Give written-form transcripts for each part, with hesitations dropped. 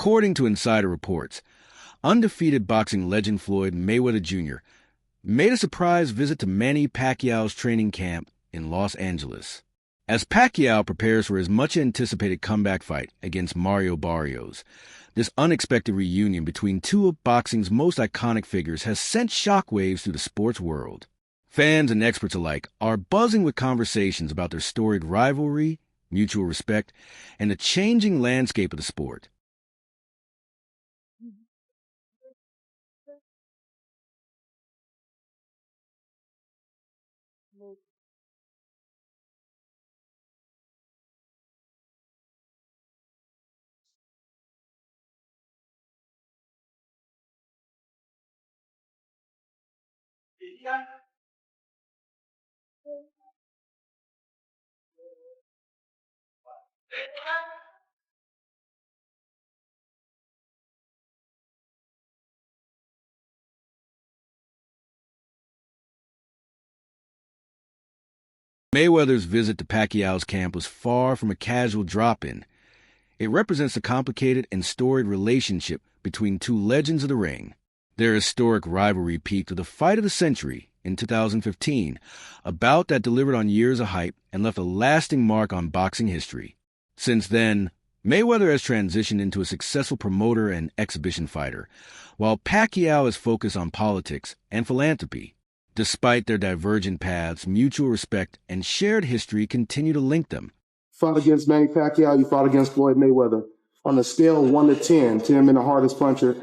According to insider reports, undefeated boxing legend Floyd Mayweather Jr. made a surprise visit to Manny Pacquiao's training camp in Los Angeles. As Pacquiao prepares for his much-anticipated comeback fight against Mario Barrios, this unexpected reunion between two of boxing's most iconic figures has sent shockwaves through the sports world. Fans and experts alike are buzzing with conversations about their storied rivalry, mutual respect, and the changing landscape of the sport. Mayweather's visit to Pacquiao's camp was far from a casual drop-in. It represents a complicated and storied relationship between two legends of the ring. Their historic rivalry peaked with the fight of the century in 2015, a bout that delivered on years of hype and left a lasting mark on boxing history. Since then, Mayweather has transitioned into a successful promoter and exhibition fighter, while Pacquiao is focused on politics and philanthropy. Despite their divergent paths, mutual respect and shared history continue to link them. Fought against Manny Pacquiao, you fought against Floyd Mayweather. On a scale of 1 to 10, 10 being the hardest puncher,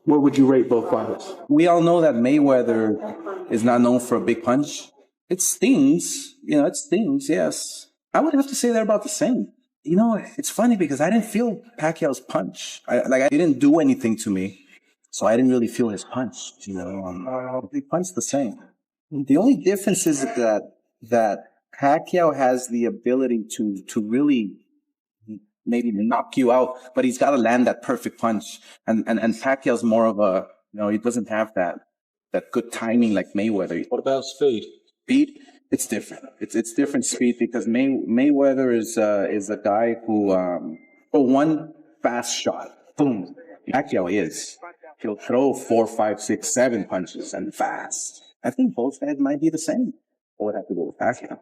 what would you rate both fighters? We all know that Mayweather is not known for a big punch. It stings, it stings, yes. I would have to say they're about the same. It's funny because I didn't feel Pacquiao's punch. I didn't do anything to me. So I didn't really feel his punch, They punch the same. The only difference is that Pacquiao has the ability to really maybe knock you out, but he's got to land that perfect punch. And Pacquiao's more of a, he doesn't have that good timing like Mayweather. What about speed? Speed, it's different. It's different speed because Mayweather is a guy who, for one fast shot, boom. Pacquiao is. He'll throw 4, 5, 6, 7 punches and fast. I think both guys might be the same. I would have to go with Pacquiao.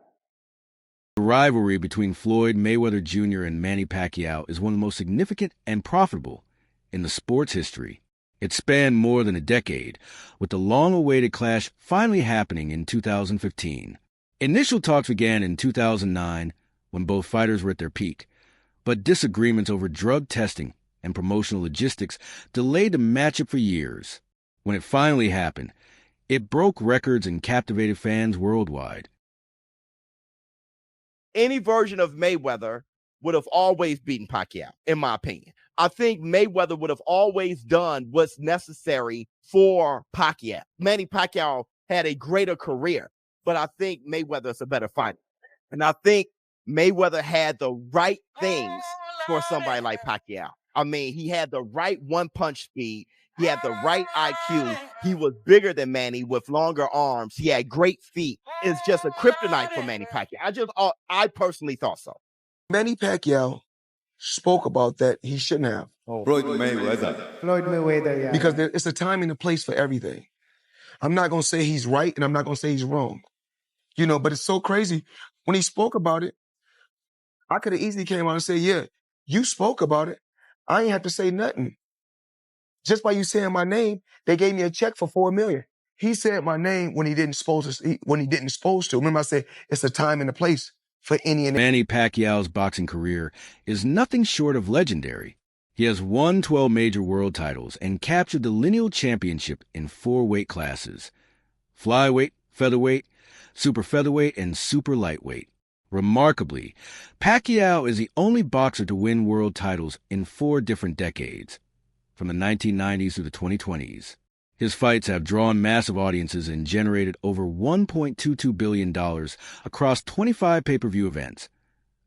The rivalry between Floyd Mayweather Jr. and Manny Pacquiao is one of the most significant and profitable in the sport's history. It spanned more than a decade, with the long-awaited clash finally happening in 2015. Initial talks began in 2009 when both fighters were at their peak, but disagreements over drug testing and promotional logistics delayed the matchup for years. When it finally happened, it broke records and captivated fans worldwide. Any version of Mayweather would have always beaten Pacquiao, in my opinion. I think Mayweather would have always done what's necessary for Pacquiao. Manny Pacquiao had a greater career, but I think Mayweather is a better fighter. And I think Mayweather had the right things for somebody like Pacquiao. I mean, he had the right one-punch speed. He had the right IQ. He was bigger than Manny with longer arms. He had great feet. It's just a kryptonite for Manny Pacquiao. I personally thought so. Manny Pacquiao spoke about that he shouldn't have. Floyd Mayweather, yeah. Because it's a time and a place for everything. I'm not going to say he's right and I'm not going to say he's wrong. But it's so crazy. When he spoke about it, I could have easily came out and said, yeah, you spoke about it. I ain't have to say nothing. Just by you saying my name, they gave me a check for $4 million. He said my name when he didn't supposed to. Remember I said it's a time and a place for any and Manny Pacquiao's boxing career is nothing short of legendary. He has won 12 major world titles and captured the lineal championship in 4 weight classes: flyweight, featherweight, super featherweight, and super lightweight. Remarkably, Pacquiao is the only boxer to win world titles in 4 different decades, from the 1990s through the 2020s. His fights have drawn massive audiences and generated over $1.22 billion across 25 pay-per-view events,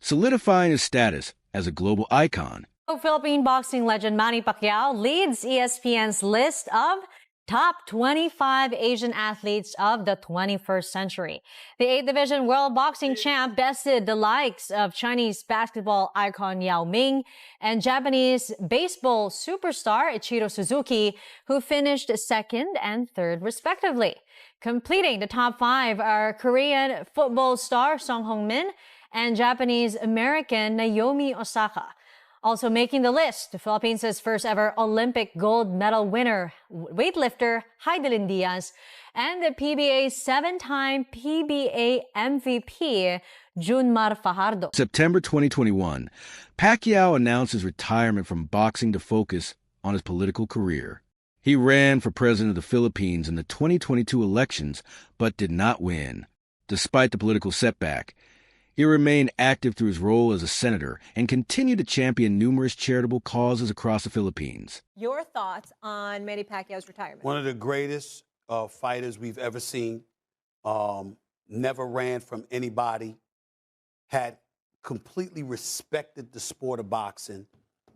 solidifying his status as a global icon. Philippine boxing legend Manny Pacquiao leads ESPN's list of top 25 Asian athletes of the 21st century. The 8th Division World Boxing Champ bested the likes of Chinese basketball icon Yao Ming and Japanese baseball superstar Ichiro Suzuki, who finished second and third respectively. Completing the top 5 are Korean football star Song Hong-min and Japanese-American Naomi Osaka. Also making the list, the Philippines' first ever Olympic gold medal winner, weightlifter Heidelin Diaz, and the PBA's 7-time PBA MVP, Junmar Fajardo. September 2021, Pacquiao announced his retirement from boxing to focus on his political career. He ran for president of the Philippines in the 2022 elections, but did not win. Despite the political setback, he remained active through his role as a senator and continued to champion numerous charitable causes across the Philippines. Your thoughts on Manny Pacquiao's retirement? One of the greatest fighters we've ever seen. Never ran from anybody. Had completely respected the sport of boxing.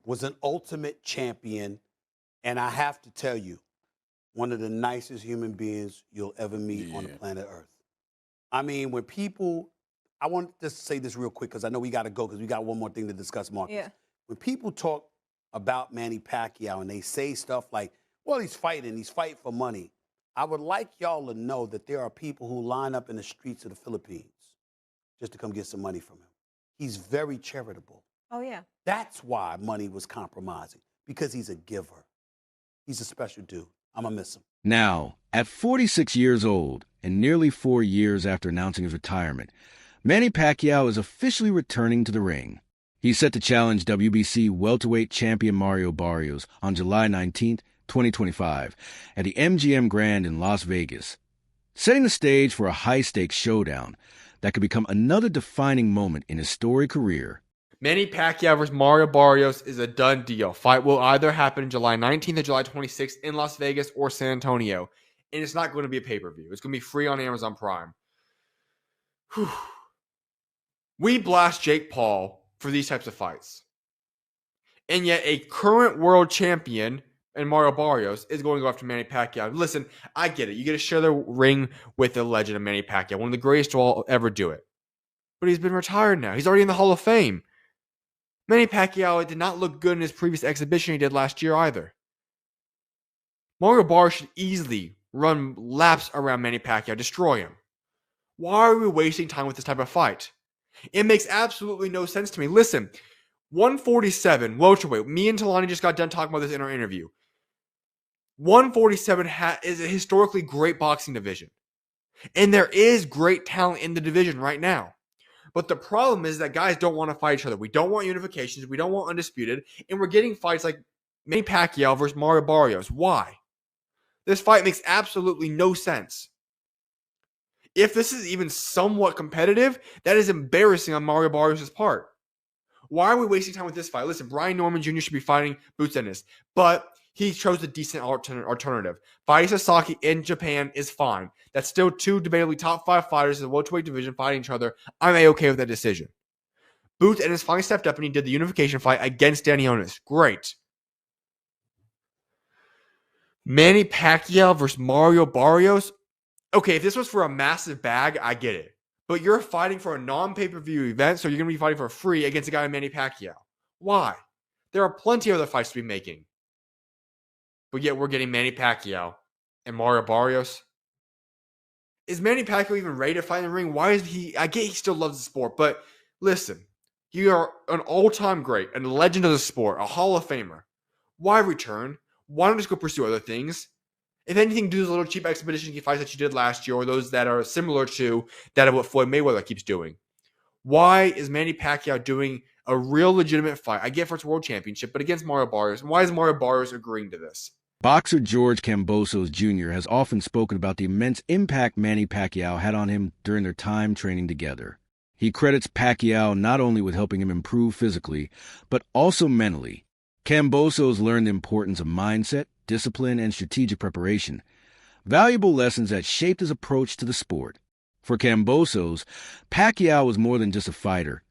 Was an ultimate champion. And I have to tell you, one of the nicest human beings you'll ever meet on the planet Earth. I mean, when people... I want to say this real quick because I know we got to go because we got one more thing to discuss, Marcus. Yeah. When people talk about Manny Pacquiao and they say stuff like, well, he's fighting for money, I would like y'all to know that there are people who line up in the streets of the Philippines just to come get some money from him. He's very charitable. Oh, yeah. That's why money was compromising, because he's a giver. He's a special dude. I'm going to miss him. Now, at 46 years old and nearly 4 years after announcing his retirement, Manny Pacquiao is officially returning to the ring. He's set to challenge WBC welterweight champion Mario Barrios on July 19, 2025, at the MGM Grand in Las Vegas, setting the stage for a high-stakes showdown that could become another defining moment in his storied career. Manny Pacquiao versus Mario Barrios is a done deal. Fight will either happen July 19th or July 26th in Las Vegas or San Antonio, and it's not going to be a pay-per-view. It's going to be free on Amazon Prime. Whew. We blast Jake Paul for these types of fights. And yet a current world champion in Mario Barrios is going to go after Manny Pacquiao. Listen, I get it. You get to share the ring with the legend of Manny Pacquiao, one of the greatest to all ever do it. But he's been retired now. He's already in the Hall of Fame. Manny Pacquiao did not look good in his previous exhibition he did last year either. Mario Barrios should easily run laps around Manny Pacquiao, destroy him. Why are we wasting time with this type of fight? It makes absolutely no sense to me. Listen, 147, welterweight. Me and Talani just got done talking about this in our interview. 147 is a historically great boxing division. And there is great talent in the division right now. But the problem is that guys don't want to fight each other. We don't want unifications. We don't want undisputed. And we're getting fights like Manny Pacquiao versus Mario Barrios. Why? This fight makes absolutely no sense. If this is even somewhat competitive, that is embarrassing on Mario Barrios' part. Why are we wasting time with this fight? Listen, Brian Norman Jr. should be fighting Boots Ennis, but he chose a decent alternative. Fighting Sasaki in Japan is fine. That's still two debatably top 5 fighters in the welterweight division fighting each other. I'm A-okay with that decision. Boots Ennis finally stepped up and he did the unification fight against Danny Onis. Great. Manny Pacquiao versus Mario Barrios. Okay, if this was for a massive bag, I get it. But you're fighting for a non-pay-per-view event, so you're going to be fighting for free against a guy like Manny Pacquiao. Why? There are plenty of other fights to be making. But yet we're getting Manny Pacquiao and Mario Barrios. Is Manny Pacquiao even ready to fight in the ring? Why is he... I get he still loves the sport, but listen. You are an all-time great, a legend of the sport, a Hall of Famer. Why return? Why not just go pursue other things? If anything, do those little cheap expedition fights that you did last year, or those that are similar to that of what Floyd Mayweather keeps doing. Why is Manny Pacquiao doing a real legitimate fight? I get for its world championship, but against Mario Barrios. And why is Mario Barrios agreeing to this? Boxer George Kambosos Jr. has often spoken about the immense impact Manny Pacquiao had on him during their time training together. He credits Pacquiao not only with helping him improve physically, but also mentally. Kambosos learned the importance of mindset, discipline, and strategic preparation, valuable lessons that shaped his approach to the sport. For Kambosos, Pacquiao was more than just a fighter.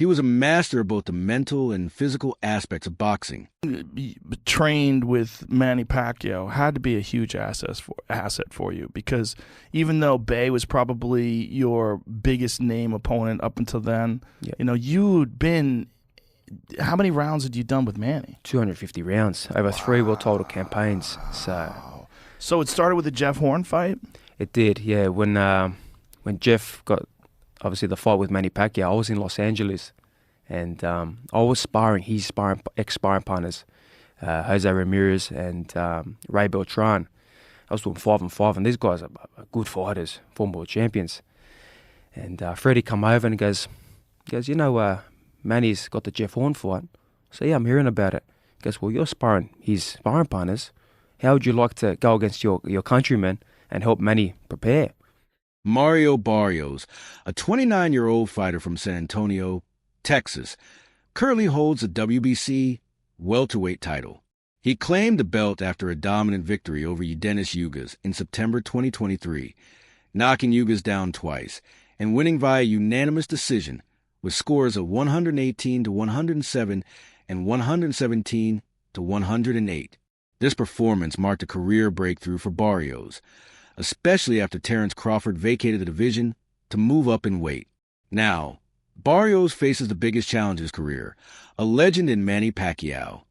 He was a master of both the mental and physical aspects of boxing. Trained with Manny Pacquiao had to be a huge asset for you, because even though Bay was probably your biggest name opponent up until then, you'd been. How many rounds had you done with Manny? 250 rounds over 3 world title campaigns. So it started with the Jeff Horn fight? It did, yeah. When Jeff got, obviously, the fight with Manny Pacquiao, I was in Los Angeles, and I was sparring his ex-sparring partners, Jose Ramirez and Ray Beltran. I was doing 5-on-5, and these guys are good fighters, former world champions. And Freddie come over and goes, Manny's got the Jeff Horn fight. So yeah, I'm hearing about it. He goes, well, you're sparring his sparring partners. How would you like to go against your countrymen and help Manny prepare? Mario Barrios, a 29-year-old fighter from San Antonio, Texas, currently holds the WBC welterweight title. He claimed the belt after a dominant victory over Denis Yugas in September 2023, knocking Yugas down twice and winning via unanimous decision with scores of 118-107 and 117-108. This performance marked a career breakthrough for Barrios, especially after Terrence Crawford vacated the division to move up in weight. Now, Barrios faces the biggest challenge of his career, a legend in Manny Pacquiao.